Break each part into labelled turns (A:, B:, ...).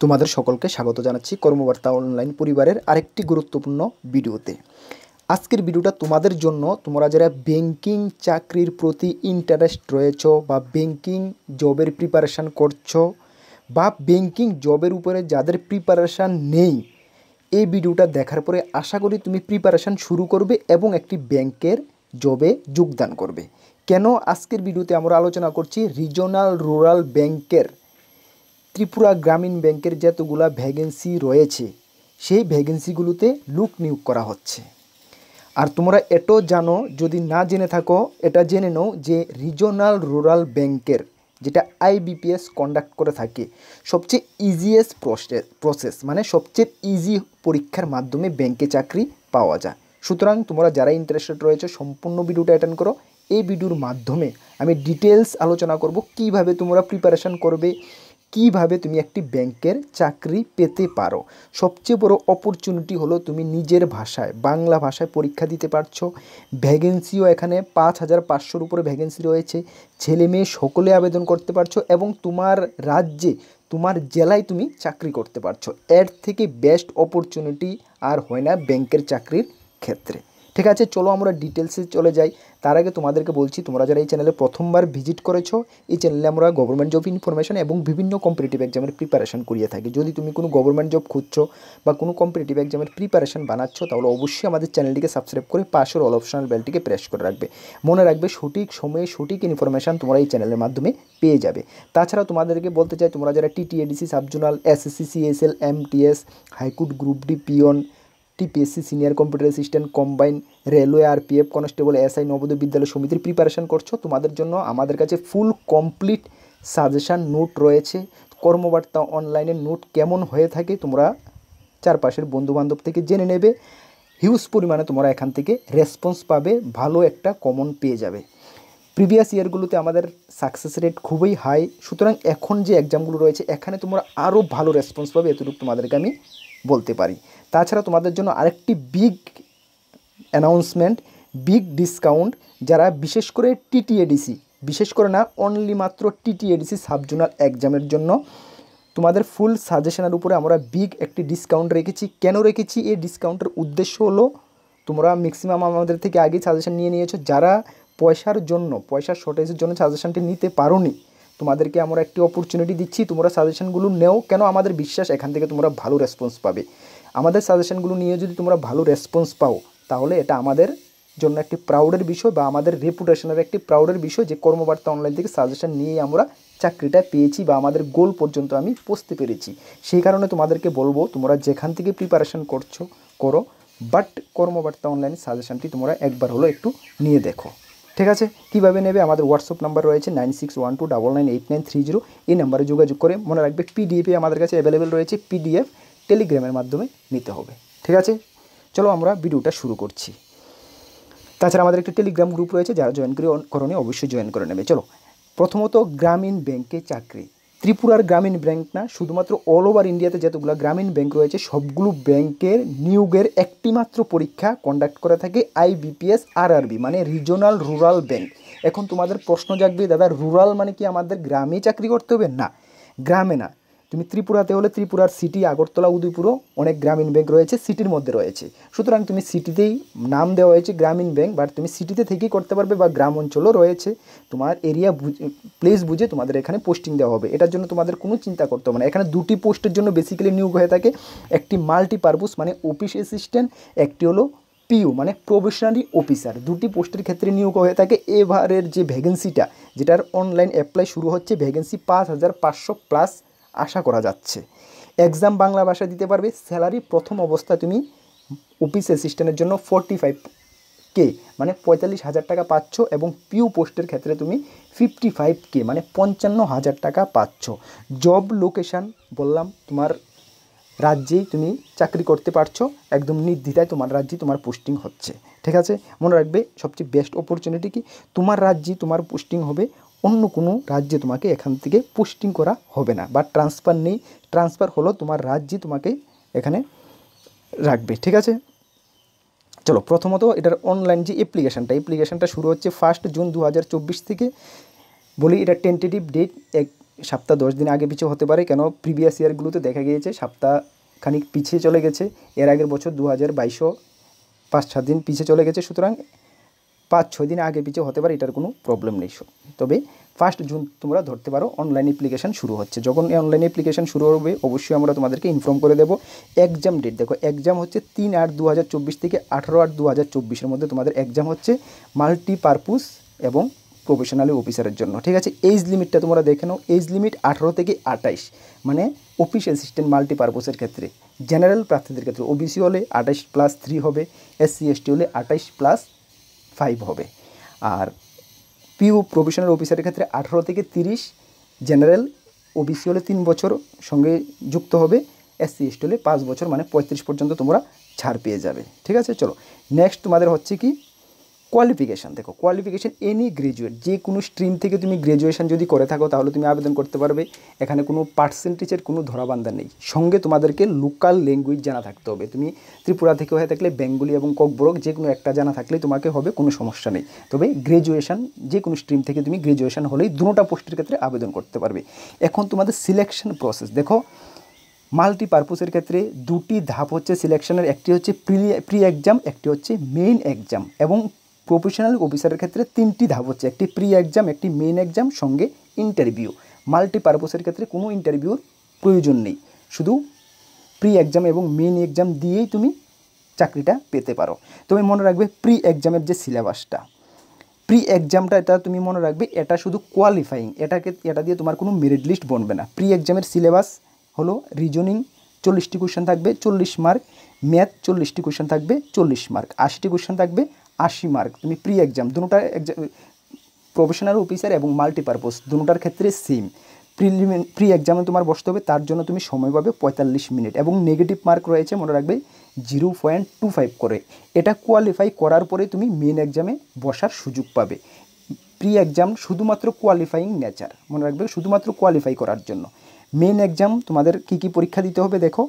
A: তোমাদের সকলকে স্বাগত জানাচ্ছি কর্মবার্তা অনলাইন পরিবারের আরেকটি গুরুত্বপূর্ণ ভিডিওতে। আজকের ভিডিওটা তোমাদের জন্য, তোমরা যারা ব্যাংকিং চাকরির প্রতি ইন্টারেস্ট রয়েছো বা ব্যাংকিং জবের প্রিপারেশান করছো বা ব্যাংকিং জবের উপরে যাদের প্রিপারেশান নেই, এই ভিডিওটা দেখার পরে আশা করি তুমি প্রিপারেশান শুরু করবে এবং একটি ব্যাংকের জবে যোগদান করবে। কেন আজকের ভিডিওতে আমরা আলোচনা করছি রিজনাল রুরাল ব্যাংকের, ত্রিপুরা গ্রামীণ ব্যাংকের যতগুলা ভ্যাকেন্সি রয়েছে সেই ভ্যাকেন্সিগুলোতে লোক নিয়োগ করা হচ্ছে। আর তোমরা এটাও জানো, যদি না জেনে থাকো এটা জেনে নাও যে রিজনাল রুরাল ব্যাংকের যেটা আইবিপিএস কন্ডাক্ট করে থাকে, সবচেয়ে ইজিয়েস্ট প্রসেস মানে সবচেয়ে ইজি পরীক্ষার মাধ্যমে ব্যাংকে চাকরি পাওয়া যায়। সুতরাং তোমরা যারা ইন্টারেস্টেড রয়েছে সম্পূর্ণ ভিডিওটা অ্যাটেন্ড করো। এই ভিডিওর মাধ্যমে আমি ডিটেলস আলোচনা করব কিভাবে তোমরা প্রিপারেশান করবে, কিভাবে তুমি একটি ব্যাংকের চাকরি পেতে পারো। সবচেয়ে বড় অপরচুনিটি হলো তুমি নিজের ভাষায়, বাংলা ভাষায় পরীক্ষা দিতে পারছো। ভ্যাকেন্সিও এখানে 5,500-র উপরে ভ্যাকেন্সি রয়েছে। ছেলে মেয়ে সকলে আবেদন করতে পারছো এবং তোমার রাজ্যে, তোমার জেলায় তুমি চাকরি করতে পারছো। এর থেকে বেস্ট অপরচুনিটি আর হয় না ব্যাংকের চাকরির ক্ষেত্রে। ঠিক আছে, চলো আমরা ডিটেলসে চলে যাই। তার আগে তোমাদেরকে বলছি, তোমরা যারা এই চ্যানেলে প্রথমবার ভিজিট করেছো, এই চ্যানেলে আমরা গভর্নমেন্ট জব ইনফরমেশন এবং বিভিন্ন কম্পিটিটিভ এক্সামের প্রিপারেশন করিয়ে থাকি। যদি তুমি কোনো গভর্নমেন্ট জব খুঁজছো বা কোনো কম্পিটিটিভ এক্সামের প্রিপারেশন বানাচ্ছ, তাহলে অবশ্যই আমাদের চ্যানেলটিকে সাবস্ক্রাইব করে পাশের অল অপশনাল বেলটিকে প্রেস করে রাখবে। মনে রাখবে সঠিক সময়ে সঠিক ইনফরমেশান তোমরা এই চ্যানেলের মাধ্যমে পেয়ে যাবে। তাছাড়া তোমাদেরকে বলতে চাই, তোমরা যারা TTADC, subzonal, SSC, CSL, MTS, high court, group D, peon, TPSC, senior computer assistant, combine, railway, RPF, constable, SI, Navodaya বিদ্যালয় সমিতির প্রিপারেশন করছো, তোমাদের জন্য আমাদের কাছে ফুল কমপ্লিট সাজেশান নোট রয়েছে। কর্মবার্তা অনলাইনের নোট কেমন হয়ে থাকে তোমরা চারপাশের বন্ধুবান্ধব থেকে জেনে নেবে। হিউজ পরিমাণে তোমরা এখান থেকে রেসপন্স পাবে, ভালো একটা কমন পেয়ে যাবে। প্রিভিয়াস ইয়ারগুলোতে আমাদের সাকসেস রেট খুবই হাই, সুতরাং এখন যে এক্সামগুলো রয়েছে এখানে তোমরা আরও ভালো রেসপন্স পাবে, এতটুকু তোমাদেরকে আমি বলতে পারি। তাছাড়া তোমাদের জন্য আরেকটি বিগ অ্যানাউন্সমেন্ট, বিগ ডিসকাউন্ট, যারা বিশেষ করে টিটিএডিসি, বিশেষ করে না অনলি মাত্র টিটিএডিসি সাবজোনাল এক্সামের জন্য তোমাদের ফুল সাজেশনের উপরে আমরা বিগ একটি ডিসকাউন্ট রেখেছি। কেন রেখেছি? এই ডিসকাউন্টের উদ্দেশ্য হলো, তোমরা ম্যাক্সিমাম আমাদের থেকে আগেই সাজেশন নিয়ে নিয়েছো, যারা পয়সার শর্টেজের জন্য সাজেশনটি নিতে পারোনি, তোমাদেরকে আমরা একটি অপরচুনিটি দিচ্ছি, তোমরা সাজেশনগুলো নেও। কেন? আমাদের বিশ্বাস এখান থেকে তোমরা ভালো রেসপন্স পাবে। আমাদের সাজেশনগুলো নিয়ে যদি তোমরা ভালো রেসপন্স পাও, তাহলে এটা আমাদের জন্য একটি প্রাউডের বিষয় বা আমাদের রেপুটেশনের একটি প্রাউডের বিষয় যে কর্মবার্তা অনলাইন থেকে সাজেশন নিয়েই আমরা চাকরিটা পেয়েছি বা আমাদের গোল পর্যন্ত আমি পৌঁছতে পেরেছি। সেই কারণে তোমাদেরকে বলবো, তোমরা যেখান থেকে প্রিপারেশন করো, বাট কর্মবার্তা অনলাইন সাজেশনটি তোমরা একবার হলো একটু নিয়ে দেখো। ঠিক আছে, কীভাবে নেবে? আমাদের হোয়াটসঅ্যাপ নাম্বার রয়েছে 9612998930। এই নাম্বারে যোগাযোগ করে, মনে রাখবে পিডিএফে আমাদের কাছে অ্যাভেলেবেল রয়েছে, পিডিএফ টেলিগ্রামের মাধ্যমে নিতে হবে। ঠিক আছে, চলো আমরা ভিডিওটা শুরু করছি। তাছাড়া আমাদের একটি টেলিগ্রাম গ্রুপ রয়েছে, যারা জয়েন করনি অবশ্যই জয়েন করে নেবে। চলো, প্রথমত গ্রামীণ ব্যাংকে চাকরি। ত্রিপুরার গ্রামীণ ব্যাংক না, শুধুমাত্র অল ওভার ইন্ডিয়াতে যতগুলো গ্রামীণ ব্যাংক রয়েছে সবগুলো ব্যাংকের নিয়োগের একটি মাত্র পরীক্ষা কন্ডাক্ট করে থাকে আইবিপিএস আরআরবি, মানে রিজনাল রুরাল ব্যাংক। এখন তোমাদের প্রশ্ন জাগবে, দাদা রুরাল মানে কি আমাদের গ্রামে চাকরি করতে হবে? না, গ্রামে না। তুমি ত্রিপুরাতে হলে ত্রিপুরার সিটি, আগরতলা, উদয়পুরও অনেক গ্রামীণ ব্যাংক রয়েছে, সিটির মধ্যে রয়েছে। সুতরাং তুমি সিটিতেই নাম দেওয়া হয়েছে গ্রামীণ ব্যাংক, বাট তুমি সিটিতে থেকেই করতে পারবে বা গ্রাম অঞ্চলও রয়েছে। তোমার এরিয়া প্লেস বুঝে তোমাদের এখানে পোস্টিং দেওয়া হবে। এটার জন্য তোমাদের কোনো চিন্তা করতে হবে না। এখানে দুটি পোস্টের জন্য বেসিক্যালি নিয়োগ হয়ে থাকে, একটি মাল্টিপারপাস মানে অফিস অ্যাসিস্ট্যান্ট, একটি হলো পিইউ মানে প্রবেশনারি অফিসার। দুটি পোস্টের ক্ষেত্রে নিয়োগ হয়ে থাকে। এবারের যে ভ্যাকেন্সিটা, যেটার অনলাইন অ্যাপ্লাই শুরু হচ্ছে, ভ্যাকেন্সি 5,500 প্লাস আশা করা যাচ্ছে। এক্সাম বাংলা ভাষায় দিতে পারবে। স্যালারি প্রথম অবস্থায় তুমি অফিস অ্যাসিস্ট্যান্টের জন্য 45K মানে 45,000 টাকা পাচ্ছ, এবং পিইউ পোস্টের ক্ষেত্রে তুমি 55K মানে 55,000 টাকা পাচ্ছ। জব লোকেশান বললাম, তোমার রাজ্যেই তুমি চাকরি করতে পারছো, একদম নির্দ্বিধায় তোমার রাজ্যেই তোমার পোস্টিং হচ্ছে। ঠিক আছে, মনে রাখবে সবচেয়ে বেস্ট অপরচুনিটি কি, তোমার রাজ্যেই তোমার পোস্টিং হবে, অন্য কোনো রাজ্যে তোমাকে এখান থেকে পোস্টিং করা হবে না, বা ট্রান্সফার নেই। ট্রান্সফার হলো তোমার রাজ্যে তোমাকে এখানে রাখবে। ঠিক আছে, চলো প্রথমত এটার অনলাইন যে অ্যাপ্লিকেশানটা শুরু হচ্ছে 1 জুন 2024 থেকে। বলি এটা টেন্টেটিভ ডেট সপ্তাহ 10 দিন আগে পিছিয়ে হতে পারে, কেন প্রিভিয়াস ইয়ারগুলোতে দেখা গিয়েছে সপ্তাহ খানিক পিছিয়ে চলে গেছে। এর আগের বছর 2022 5-7 দিন পিছিয়ে চলে গেছে, সুতরাং 5-6 দিন আগে পিছিয়ে হতে পারে, এটার কোনো প্রবলেম নেই। তবে 1 জুন তোমরা ধরতে পারো অনলাইন অ্যাপ্লিকেশান শুরু হচ্ছে। যখন এই অনলাইন অ্যাপ্লিকেশান শুরু হবে অবশ্যই আমরা তোমাদেরকে ইনফর্ম করে দেবো। এক্সাম ডেট দেখো, এক্সাম হচ্ছে 3/8/2024 থেকে 18/8/2024 মধ্যে তোমাদের এক্সাম হচ্ছে মাল্টিপারপাস এবং প্রফেশনাল অফিসারের জন্য। ঠিক আছে, এজ লিমিটটা তোমরা দেখে নাও। এজ লিমিট 18 থেকে 28, মানে অফিস অ্যাসিস্ট্যান্ট মাল্টিপারপাসের ক্ষেত্রে। জেনারেল প্রার্থীদের ক্ষেত্রে ওবিসি হলে 28+3 হবে, SC ST হলে 28+5 হবে। আর পিউ প্রফেশনাল অফিসারের ক্ষেত্রে 18 থেকে 30, জেনারেল ওবিসি হলে 3 বছর সঙ্গে যুক্ত হবে, SC ST হলে 5 বছর, মানে 35 পর্যন্ত তোমরা ছাড় পেয়ে যাবে। ঠিক আছে, চলো নেক্সট তোমাদের হচ্ছে কি কোয়ালিফিকেশান। দেখো, কোয়ালিফিকেশান এনি গ্র্যাজুয়েট, যে কোনো স্ট্রিম থেকে তুমি গ্র্যাজুয়েশন যদি করে থাকো তাহলে তুমি আবেদন করতে পারবে। এখানে কোনো পার্সেন্টেজের কোনো ধরাবান্ধা নেই। সঙ্গে তোমাদেরকে লোকাল ল্যাঙ্গুয়েজ জানা থাকতে হবে। তুমি ত্রিপুরা থেকে হয়ে থাকলে বেঙ্গলি এবং ককবরক যে কোনো একটা জানা থাকলে তোমাকে হবে, কোনো সমস্যা নেই। তবে গ্র্যাজুয়েশন যে কোনো স্ট্রিম থেকে তুমি গ্র্যাজুয়েশন হলেই দুটোটা পোস্টের ক্ষেত্রে আবেদন করতে পারবে। এখন তোমাদের সিলেকশন প্রসেস দেখো, মাল্টিপারপাসের ক্ষেত্রে 2টি ধাপ হচ্ছে সিলেকশনের। একটি হচ্ছে প্রি এক্সাম, একটি হচ্ছে মেইন এক্সাম। এবং প্রফেশনাল অফিসারের ক্ষেত্রে 3টি ধাপ হচ্ছে, একটি প্রি এক্সাম, একটি মেইন এক্সাম, সঙ্গে ইন্টারভিউ। মাল্টিপারপাসের ক্ষেত্রে কোনো ইন্টারভিউর প্রয়োজন নেই, শুধু প্রি এক্সাম এবং মেইন এক্সাম দিয়েই তুমি চাকরিটা পেতে পারো। তবে মনে রাখবে প্রি এক্সামের যে সিলেবাসটা, প্রি এক্সামটা এটা তুমি মনে রাখবে, এটা শুধু কোয়ালিফাইং, এটা দিয়ে তোমার কোনো মেরিট লিস্ট বনবে না। প্রি এক্সামের সিলেবাস হলো রিজনিং 40টি কোয়েশ্চেন থাকবে 40 মার্ক, ম্যাথ 40টি কোয়েশ্চেন থাকবে 40 মার্ক, 80টি কোয়েশ্চেন থাকবে 80 মার্ক। তুমি প্রি এক্সাম দুটোটা প্রফেশনাল অফিসার এবং মাল্টিপারপাস দুটোটার ক্ষেত্রে সেম। প্রি এক্সামে তোমার বসতে হবে, তার জন্য তুমি সময় পাবে 45 মিনিট এবং নেগেটিভ মার্ক রয়েছে মনে রাখবে 0.25 করে। এটা কোয়ালিফাই করার পরে তুমি মেন এক্সামে বসার সুযোগ পাবে। প্রি এক্সাম শুধুমাত্র কোয়ালিফাইং নেচার, মনে রাখবে শুধুমাত্র কোয়ালিফাই করার জন্য। মেন এক্সাম তোমাদের কী কী পরীক্ষা দিতে হবে দেখো,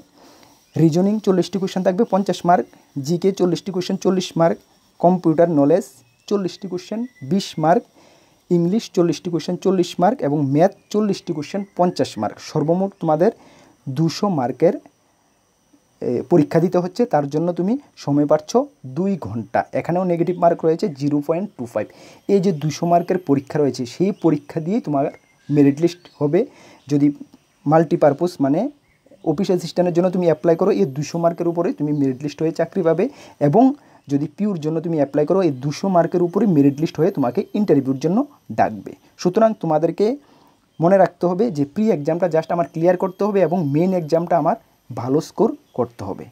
A: রিজনিং 40টি কোয়েশ্চেন থাকবে 50 মার্ক, জিকে 40টি কোয়েশ্চেন 40 মার্ক, কম্পিউটার নলেজ 40টি কোয়েশ্চেন 20 মার্ক, ইংলিশ 40টি কোয়েশ্চেন 40 মার্ক এবং ম্যাথ 40টি কোয়েশ্চেন 50 মার্ক। সর্বমোট তোমাদের 200 মার্কের পরীক্ষা দিতে হচ্ছে। তার জন্য তুমি সময় পাচ্ছ 2 ঘন্টা। এখানেও নেগেটিভ মার্ক রয়েছে 0.25। এই যে 200 মার্কের পরীক্ষা রয়েছে, সেই পরীক্ষা দিয়েই তোমার মেরিট লিস্ট হবে। যদি মাল্টিপারপাস মানে অফিস অ্যাসিস্ট্যান্টের জন্য তুমি অ্যাপ্লাই করো, এই 200 মার্কের উপরে তুমি মেরিট লিস্ট হয়ে চাকরি পাবে। এবং যদি পিউর জন্য তুমি অ্যাপ্লাই করো, এই 200 মার্কের উপরে মেরিট লিস্ট হয়ে তোমাকে ইন্টারভিউর জন্য ডাকবে। সুতরাং তোমাদেরকে মনে রাখতে হবে যে প্রি এক্সামটা জাস্ট আমার ক্লিয়ার করতে হবে এবং মেন এক্সামটা আমার ভালো স্কোর করতে হবে।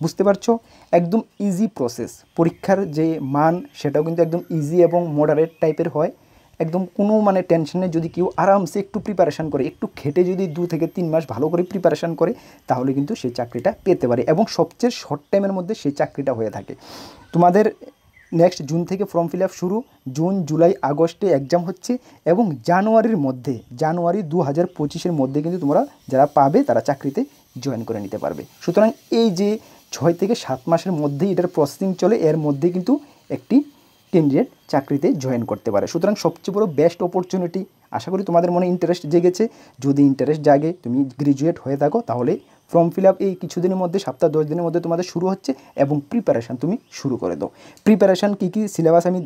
A: বুঝতে পারছো, একদম ইজি প্রসেস। পরীক্ষার যে মান সেটাও কিন্তু একদম ইজি এবং মডারেট টাইপের হয়। একদম কোনো মানে টেনশনে যদি কেউ আরামসে একটু প্রিপারেশান করে, একটু খেটে যদি 2 থেকে 3 মাস ভালো করে প্রিপারেশান করে, তাহলে কিন্তু সেই চাকরিটা পেতে পারে এবং সবচেয়ে শর্ট টাইমের মধ্যে সেই চাকরিটা হয়ে থাকে। তোমাদের নেক্সট জুন থেকে ফর্ম ফিল আপ শুরু, জুন জুলাই আগস্টে এক্সাম হচ্ছে এবং জানুয়ারির মধ্যে, জানুয়ারি 2025-এর মধ্যে কিন্তু তোমরা যারা পাবে তারা চাকরিতে জয়েন করে নিতে পারবে। সুতরাং এই যে 6 থেকে 7 মাসের মধ্যেই এটার প্রসেসিং চলে, এর মধ্যে কিন্তু একটি ক্যান্ডিডেট চাকরিতে জয়েন করতে পারে। সুতরাং সবচেয়ে বড় বেস্ট অপরচুনিটি। আশা করি তোমাদের মনে ইন্টারেস্ট জেগেছে। যদি ইন্টারেস্ট জাগে, তুমি গ্রাজুয়েট হয়ে থাকো, তাহলে ফর্ম ফিল আপ এই কিছুদিনের মধ্যে, সপ্তাহ 10 দিনের মধ্যে তোমাদের শুরু হচ্ছে এবং প্রিপারেশান তুমি শুরু করে দাও। প্রিপারেশান কী কী সিলেবাস আমি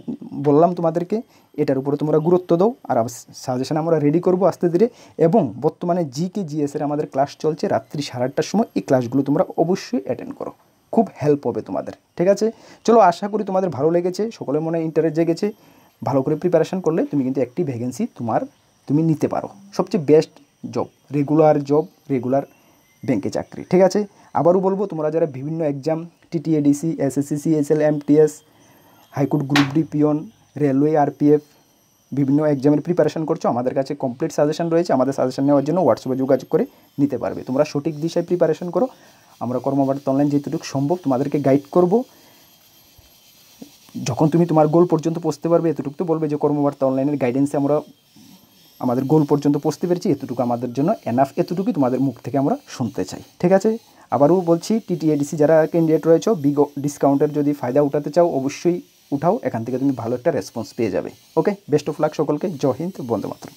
A: বললাম তোমাদেরকে, এটার উপরে তোমরা গুরুত্ব দাও। আর সাজেশন আমরা রেডি করবো আস্তে ধীরে। এবং বর্তমানে জিকে জিএসের আমাদের ক্লাস চলছে রাত্রি 8:30টার সময়। এই ক্লাসগুলো তোমরা অবশ্যই অ্যাটেন্ড করো, খুব হেল্প হবে তোমাদের। ঠিক আছে, চলো আশা করি তোমাদের ভালো লেগেছে, সকলের মনে ইন্টারেস্ট জেগেছে। ভালো করে প্রিপারেশান করলে তুমি কিন্তু একটি ভ্যাকেন্সি তুমি নিতে পারো। সবচেয়ে best job, regular job, regular ব্যাংকে চাকরি। ঠিক আছে, আবারও বলবো, তোমরা যারা বিভিন্ন exam TTADC, SSC, CSL, MTS, high court group D peon, railway, RPF বিভিন্ন এক্সামের প্রিপারেশান করছো, আমাদের কাছে কমপ্লিট সাজেশন রয়েছে। আমাদের সাজেশন নেওয়ার জন্য হোয়াটসঅ্যাপে যোগাযোগ করে নিতে পারবে। তোমরা সঠিক দিশায় প্রিপারেশান করো। আমরা কর্মবার্তা অনলাইন যেটুকু সম্ভব তোমাদেরকে গাইড করব। যখন তুমি তোমার গোল পর্যন্ত পৌঁছতে পারবে, এতটুকু তো বলবে যে কর্মবার্তা অনলাইনের গাইডেন্সে আমরা আমাদের গোল পর্যন্ত পৌঁছতে পেরেছি, এতটুকু আমাদের জন্য এনাফ। এতটুকুই তোমাদের মুখ থেকে আমরা শুনতে চাই। ঠিক আছে, আবারও বলছি, TTADC যারা ক্যান্ডিডেট রয়েছে, বিগ ডিসকাউন্টের যদি ফায়দা উঠাতে চাও অবশ্যই উঠাও। এখান থেকে তুমি ভালো একটা রেসপন্স পেয়ে যাবে। ওকে, বেস্ট অফ লাক সকলকে। জয় হিন্দ, বন্দে মাতরম।